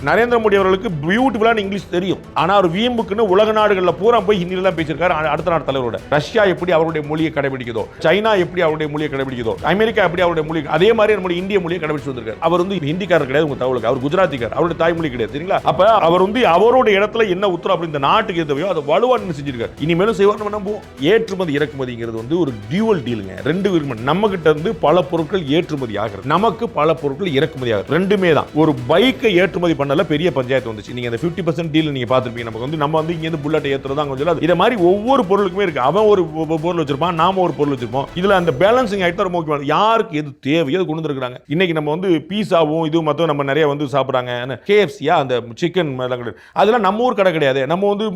நரேந்திர மோடி அவர்களுக்கு பியூட்டிஃபுல்லான இங்கிலீஷ் தெரியும். ஆனா அவர் வீம்புக்குன்னு உலக நாடுகளில் பூரா போய் ஹிந்தியில தான் பேசியிருக்காரு. அடுத்த நாடு தலைவரோட ரஷ்யா எப்படி அவருடைய மொழியை கடைபிடிக்குதோ, சைனா எப்படி அவருடைய மொழியை கடைபிடிக்குதோ, அமெரிக்கா எப்படி அவருடைய மொழி, அதே மாதிரி நம்முடைய இந்திய மொழியை கடைபிடிச்சு வந்திருக்காரு. அவர் வந்து ஹிந்திக்காரர் கிடையாது, உங்க தகவலுக்கு அவர் குஜராத்திக்கார், அவருடைய தாய்மொழி கிடையாது. சரிங்களா? அப்ப அவர் வந்து அவருடைய இடத்துல என்ன உத்தரவு அப்படி இந்த நாட்டுக்கு எதுவையோ அதை வலுவா செஞ்சிருக்காரு. இனிமேலும் செய்வார். நம்ம நம்புவோம். ஏற்றுமதி இறக்குமதிங்கிறது வந்து ஒரு டியூவல் டீலுங்க. ரெண்டு நம்ம கிட்ட இருந்து பல பொருட்கள் ஏற்றுமதி ஆகிறது, நமக்கு பல பொருட்கள் இறக்குமதி ஆகிறது. ரெண்டுமே தான். ஒரு பைக்கை ஏற்றுமதி பண்ணல பெரிய பஞ்சாயத்து வந்துச்சு. நீங்க அந்த 50% டீல் நீங்க பாத்துருப்பீங்க. நம்ம வந்து இங்க இருந்து புல்லட் ஏத்துறதா கொஞ்சம் இத மாதிரி ஒவ்வொரு பொருளுக்குமே இருக்கு. அவன் ஒரு பொருள் வச்சிருப்பான், நாம ஒரு பொருள் வச்சிருப்போம். இதுல அந்த பேலன்சிங் ஆயிட்டு ரொம்ப முக்கியம். யாருக்கு எது தேவையோ அது கொண்டு வந்திருக்காங்க. இன்னைக்கு நம்ம வந்து பீஸாவும் இது மொத்தம் நம்ம நிறைய வந்து சாப்பிடுறாங்க. KFC அந்த சிக்கன் அதெல்லாம் நம்ம ஊர் கடை கிடையாது. நம்ம வந்து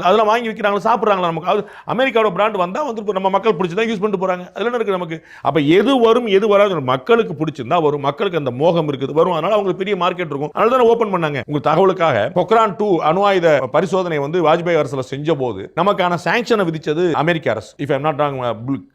அதெல்லாம் வாங்கி விற்கிறாங்க, சாப்பிடுறாங்களா? நமக்கு அமெரிக்காவோட பிராண்ட் வந்தா வந்து நம்ம மக்கள் பிடிச்சதா யூஸ் பண்ணிட்டு போறாங்க. அதெல்லாம் இருக்கு நமக்கு. அப்ப எது வரும் எது வராது மக்களுக்கு பிடிச்சிருந்தா வரும். மக்களுக்கு அந்த மோகம் இருக்குது வரும். அதனால அவங்களுக்கு பெரிய மார்க்கெட் இருக்கும். அதனால தான் ஓபன் பண்ணாங்க. உங்க தகவலுக்காக பொக்ரான் 2 அணு ஆயுத பரிசோதனை வந்து வாஜ்பாய் அரசுல செஞ்ச போது நமக்கான சாங்ஷனை விதிச்சது அமெரிக்க அரசு. If I am not wrong,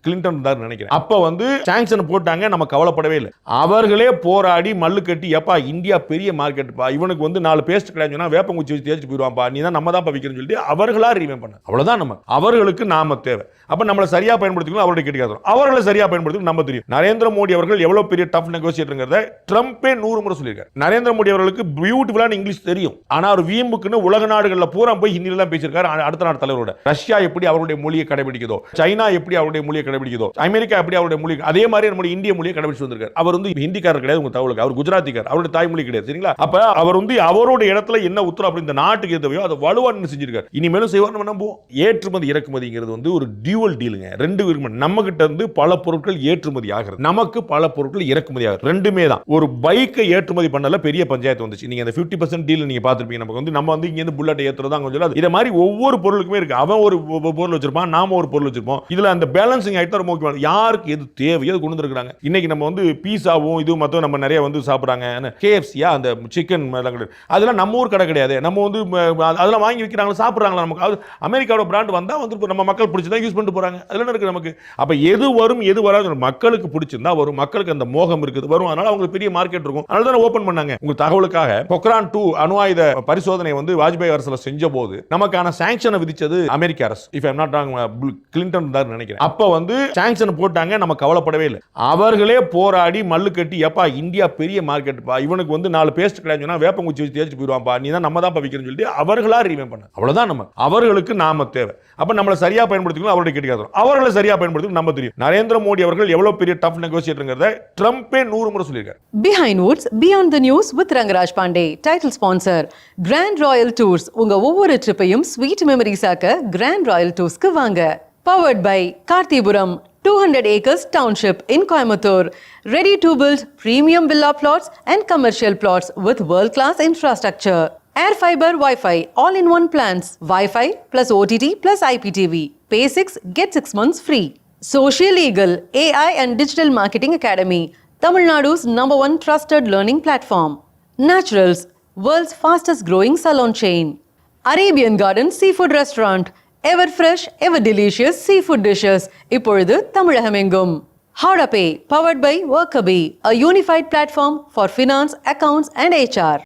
Clinton தான் நினைக்கிறேன். அப்ப வந்து சாங்ஷன் போட்டாங்க. நம்ம கவலைப்படவே இல்லை. அவர்களே போராடி மல்லு கட்டி, எப்பா இந்தியா பெரிய மார்க்கெட் பா, இவனுக்கு வந்து 4 பேஸ்ட் கிடையாதுன்னா வேப்பங்குச்சி வச்சு தேய்ச்சி போயிடுவான்பா, நீ தான் நம்ம தான் விற்கிறோம்னு சொல்லிட்டு அவர்களா ரீவைண்ட் பண்ண. அவ்வளவுதான். நம்ம அவர்களுக்கு நாம தேவை. அப்ப நம்மளை சரியா பயன்படுத்திக்கணும். அவருடைய கேட்டுக்காதோம் அவர்களை சரியா பயன்படுத்தி நம்ம தெரியும். நரேந்திர மோடி அவர்கள் எவ்வளவு பெரிய டஃப் நெகோசியேட்டர்ங்கிறத ட்ரம்பே 100 முறை சொல்லியிருக்காரு. நரேந்திர மோடி அவர்களுக்கு பியூட்டிஃபுல்லான இங்கிலீஷ் தெரியும். ஆனா அவர் வீம்புக்குன்னு உலக நாடுகளில் பூரா போய் ஹிந்தியில தான் பேசியிருக்காரு. அடுத்த நாடு தலைவரோட ரஷ்யா எப்படி அவருடைய மொழியை கடைபிடிக்குதோ, சைனா எப்படி அவருடைய மொழியை கடைபிடிக்குதோ, அமெரிக்கா எப்படி அவருடைய மொழி, அதே மாதிரி நம்முடைய இந்திய மொழியை கடைபிடிச்சு வந்திருக்காரு. அவர் வந்து ஹிந்திக்காரர் கிடையாது, உங்க தகவலுக்கு அவர் குஜராத்திக்கார், அவருடைய தாய்மொழி கிடையாது. சரிங்களா? அப்ப அவர் வந்து அவருடைய இடத்துல என்ன உத்தரவு அப்படி இந்த நாட்டுக்கு எதுவையோ அதை வலுவா செஞ்சிருக்காரு. இனிமேலும் செய்வார். நம்ம நம்புவோம். ஏற்றுமதி இறக்குமதிங்கிறது வந்து ஒரு டியூவல் டீலுங்க. ரெண்டு நம்ம கிட்ட இருந்து பல பொருட்கள் ஏற்றுமதி ஆகிறது, நமக்கு பல பொருட்கள் இறக்குமதி ஆகிறது. ரெண்டுமே தான். ஒரு பைக்கை ஏற்றுமதி பண்ணல பெரிய பஞ்சாயத்து வந்துச்சு. நீங்க அந்த 50% டீல் நீங்க பாத்துருப்பீங்க. நம்ம வந்து இங்க இருந்து புல்லட் ஏத்துறதா கொஞ்சம் இத மாதிரி ஒவ்வொரு பொருளுக்குமே இருக்கு. அவன் ஒரு பொருள் வச்சிருப்பான், நாம ஒரு பொருள் வச்சிருப்போம். இதுல அந்த பேலன்சிங் ஆயிட்டு ரொம்ப முக்கியம். யாருக்கு எது தேவையோ அது கொண்டு வந்திருக்காங்க. இன்னைக்கு நம்ம வந்து பீஸாவும் இது மொத்தம் நம்ம நிறைய வந்து சாப்பிடுறாங்க. KFC அந்த சிக்கன் அதெல்லாம் நம்ம ஊர் கடை கிடையாது. நம்ம வந்து அதெல்லாம் வாங்கி விற்கிறாங்க, சாப்பிடுறாங்களா? நமக்கு அமெரிக்காவோட பிராண்ட் வந்தா வந்து நம்ம மக்கள் பிடிச்சதா யூஸ் பண்ணிட்டு போறாங்க. அதெல்லாம் இருக்கு நமக்கு. அப்ப எது வரும் எது வராது மக்களுக்கு பிடிச்சிருந்தா வரும். மக்களுக்கு அந்த மோகம் இருக்குது வரும். அதனால அவங்களுக்கு பெரிய மார்க்கெட் இருக்கும். அதனால தான் ஓபன் பண்ணாங்க. உங்க தகவலுக்காக பொக்ரான் 2 அணு ஆயுத பரிசோதனை வந்து வாஜ்பாய் அரசுல செஞ்ச போது நமக்கான சாங்ஷனை விதிச்சது அமெரிக்க அரசு. If I am not wrong, Clinton தான் நினைக்கிறேன். அப்ப வந்து சாங்ஷன் போட்டாங்க. நம்ம கவலைப்படவே இல்லை. அவர்களே போராடி மல்லு கட்டி, எப்பா இந்தியா பெரிய மார்க்கெட் பா, இவனுக்கு வந்து 4 பேஸ்ட் கிடையாதுன்னா வேப்பங்குச்சி வச்சு தேய்ச்சி போயிடுவான்பா, நீ தான் நம்ம தான் விற்கிறோம்னு சொல்லிட்டு அவர்களா ரீவைண்ட் பண்ண. அவ்வளவுதான். நம்ம அவர்களுக்கு நாம தேவை. அப்ப நம்மளை சரியா பயன்படுத்திக்கணும். அவருடைய கேட்டுக்காதோம் அவர்களை சரியா பயன்படுத்தி நம்ம தெரியும். நரேந்திர மோடி அவர்கள் எவ்வளவு பெரிய டஃப் நெகோசியேட்டர்ங்கிறத ட்ரம்பே 100 முறை சொல்லியிருக்காரு. Behind Woods, Beyond the News with Rangaraj Pandey. Title sponsor Grand Royal Tours. உங்க ஒவ்வொரு ட்ரிப்பையும் ஸ்வீட் மெமரிஸ் ஆக்க Grand Royal Toursக்கு வாங்க. Powered by Karthipuram 200 acres township in Coimbatore. Ready to build premium villa plots and commercial plots with world-class infrastructure. Air fiber Wi-Fi all-in-one plans. Wi-Fi plus OTT plus IPTV. Pay 6, get 6 months free. Social Eagle AI and Digital Marketing Academy. Tamil Nadu's #1 trusted learning platform. Naturals, world's fastest growing salon chain. Arabian Garden Seafood Restaurant. Ever fresh, ever delicious seafood dishes. இப்பொழுது தமிழகமெங்கும். How to Pay, powered by Workabee, a unified platform for finance, accounts and HR.